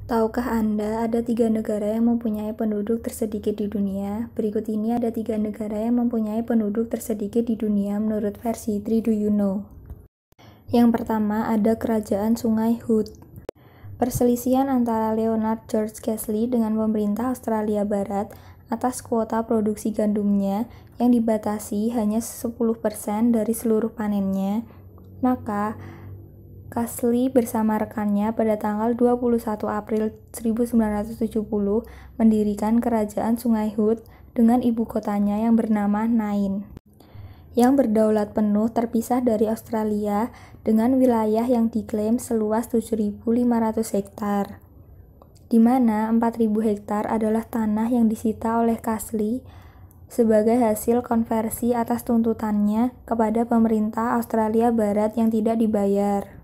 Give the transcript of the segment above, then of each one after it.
Tahukah Anda ada 3 negara yang mempunyai penduduk tersedikit di dunia? Berikut ini ada 3 negara yang mempunyai penduduk tersedikit di dunia menurut versi 3 Do You Know? Yang pertama ada Kerajaan Sungai Hood. Perselisihan antara Leonard George Casely dengan pemerintah Australia Barat atas kuota produksi gandumnya yang dibatasi hanya 10% dari seluruh panennya, maka Casely bersama rekannya pada tanggal 21 April 1970 mendirikan Kerajaan Sungai Hood dengan ibu kotanya yang bernama Nain, yang berdaulat penuh terpisah dari Australia dengan wilayah yang diklaim seluas 7.500 hektar, di mana 4.000 hektar adalah tanah yang disita oleh Casely sebagai hasil konversi atas tuntutannya kepada pemerintah Australia Barat yang tidak dibayar.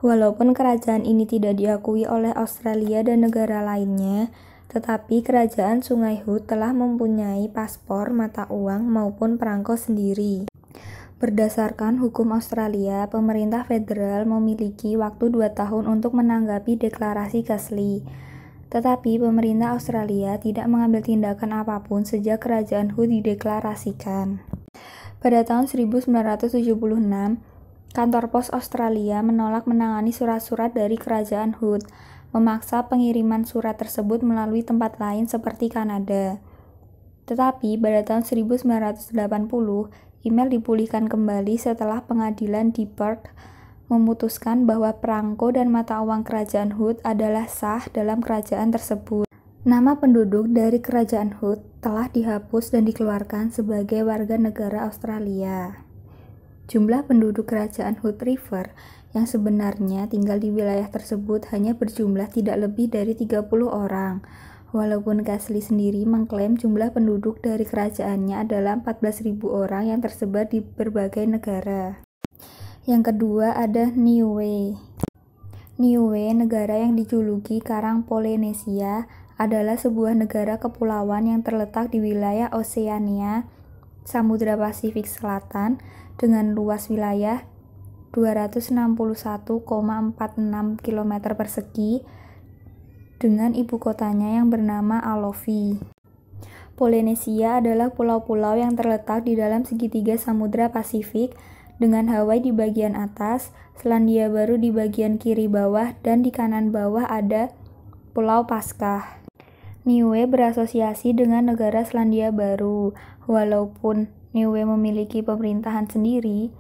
Walaupun kerajaan ini tidak diakui oleh Australia dan negara lainnya, tetapi Kerajaan Sungai Hood telah mempunyai paspor mata uang maupun perangko sendiri. Berdasarkan hukum Australia, pemerintah federal memiliki waktu 2 tahun untuk menanggapi deklarasi Casely. Tetapi pemerintah Australia tidak mengambil tindakan apapun sejak Kerajaan Hood dideklarasikan. Pada tahun 1976, Kantor Pos Australia menolak menangani surat-surat dari Kerajaan Hood, memaksa pengiriman surat tersebut melalui tempat lain seperti Kanada. Tetapi pada tahun 1980, email dipulihkan kembali setelah pengadilan di Perth memutuskan bahwa perangko dan mata uang Kerajaan Hood adalah sah dalam kerajaan tersebut. Nama penduduk dari Kerajaan Hood telah dihapus dan dikeluarkan sebagai warga negara Australia. Jumlah penduduk Kerajaan Hood River yang sebenarnya tinggal di wilayah tersebut hanya berjumlah tidak lebih dari 30 orang, walaupun Casely sendiri mengklaim jumlah penduduk dari kerajaannya adalah 14.000 orang yang tersebar di berbagai negara. Yang kedua ada Niue. Niue, negara yang dijuluki Karang Polinesia, adalah sebuah negara kepulauan yang terletak di wilayah Oseania, Samudra Pasifik Selatan, dengan luas wilayah 261,46 km persegi dengan ibu kotanya yang bernama Alofi. Polinesia adalah pulau-pulau yang terletak di dalam segitiga Samudra Pasifik dengan Hawaii di bagian atas, Selandia Baru di bagian kiri bawah, dan di kanan bawah ada Pulau Paskah. Niue berasosiasi dengan negara Selandia Baru. Walaupun Niue memiliki pemerintahan sendiri,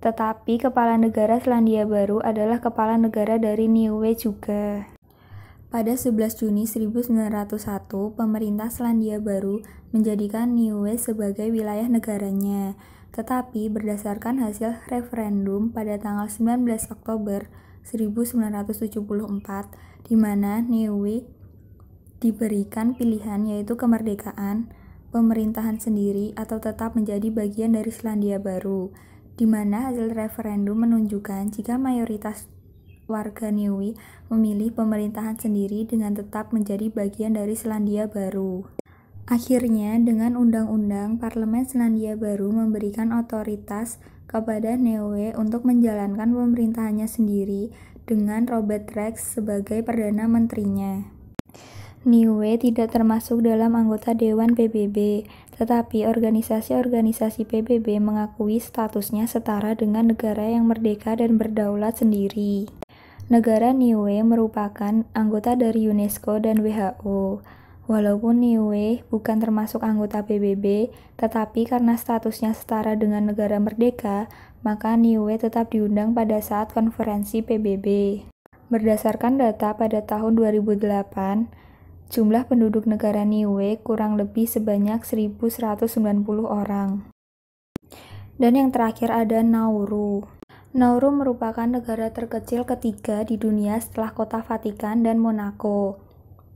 tetapi kepala negara Selandia Baru adalah kepala negara dari Niue juga. Pada 11 Juni 1901, pemerintah Selandia Baru menjadikan Niue sebagai wilayah negaranya. Tetapi berdasarkan hasil referendum pada tanggal 19 Oktober 1974, di mana Niue diberikan pilihan yaitu kemerdekaan, pemerintahan sendiri, atau tetap menjadi bagian dari Selandia Baru, di mana hasil referendum menunjukkan jika mayoritas warga Niue memilih pemerintahan sendiri dengan tetap menjadi bagian dari Selandia Baru. Akhirnya, dengan undang-undang, Parlemen Selandia Baru memberikan otoritas kepada Niue untuk menjalankan pemerintahannya sendiri dengan Robert Rex sebagai Perdana Menterinya. Niue tidak termasuk dalam anggota Dewan PBB, tetapi organisasi-organisasi PBB mengakui statusnya setara dengan negara yang merdeka dan berdaulat sendiri. Negara Niue merupakan anggota dari UNESCO dan WHO. Walaupun Niue bukan termasuk anggota PBB, tetapi karena statusnya setara dengan negara merdeka, maka Niue tetap diundang pada saat konferensi PBB. Berdasarkan data pada tahun 2008, jumlah penduduk negara Niue kurang lebih sebanyak 1.190 orang. Dan yang terakhir ada Nauru. Nauru merupakan negara terkecil ketiga di dunia setelah kota Vatikan dan Monaco,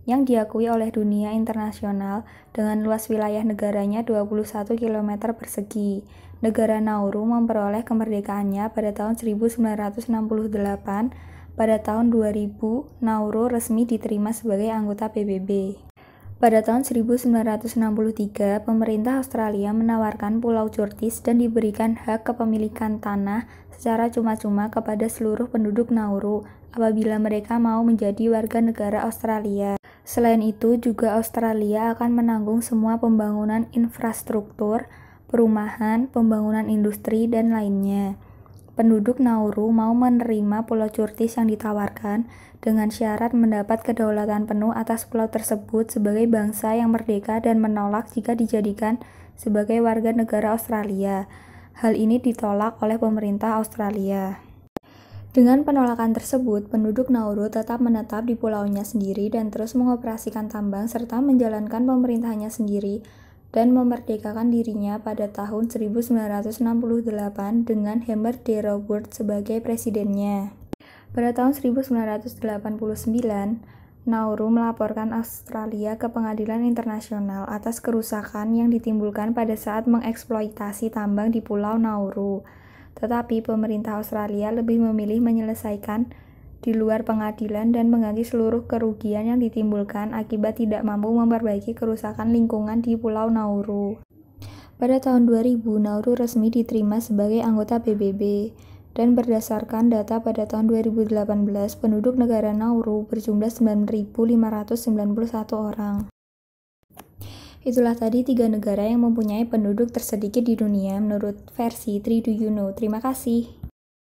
yang diakui oleh dunia internasional dengan luas wilayah negaranya 21 km persegi. Negara Nauru memperoleh kemerdekaannya pada tahun 1968. Pada tahun 2000, Nauru resmi diterima sebagai anggota PBB. Pada tahun 1963, pemerintah Australia menawarkan Pulau Curtis dan diberikan hak kepemilikan tanah secara cuma-cuma kepada seluruh penduduk Nauru apabila mereka mau menjadi warga negara Australia. Selain itu, juga Australia akan menanggung semua pembangunan infrastruktur, perumahan, pembangunan industri, dan lainnya. Penduduk Nauru mau menerima Pulau Curtis yang ditawarkan dengan syarat mendapat kedaulatan penuh atas pulau tersebut sebagai bangsa yang merdeka dan menolak jika dijadikan sebagai warga negara Australia. Hal ini ditolak oleh pemerintah Australia. Dengan penolakan tersebut, penduduk Nauru tetap menetap di pulaunya sendiri dan terus mengoperasikan tambang serta menjalankan pemerintahannya sendiri dan memerdekakan dirinya pada tahun 1968 dengan Hammer D. Roberts sebagai presidennya. Pada tahun 1989, Nauru melaporkan Australia ke Pengadilan Internasional atas kerusakan yang ditimbulkan pada saat mengeksploitasi tambang di Pulau Nauru. Tetapi pemerintah Australia lebih memilih menyelesaikan di luar pengadilan dan mengganti seluruh kerugian yang ditimbulkan akibat tidak mampu memperbaiki kerusakan lingkungan di Pulau Nauru. Pada tahun 2000, Nauru resmi diterima sebagai anggota PBB, dan berdasarkan data pada tahun 2018, penduduk negara Nauru berjumlah 9.591 orang. Itulah tadi 3 negara yang mempunyai penduduk tersedikit di dunia menurut versi 3Do You Know. Terima kasih.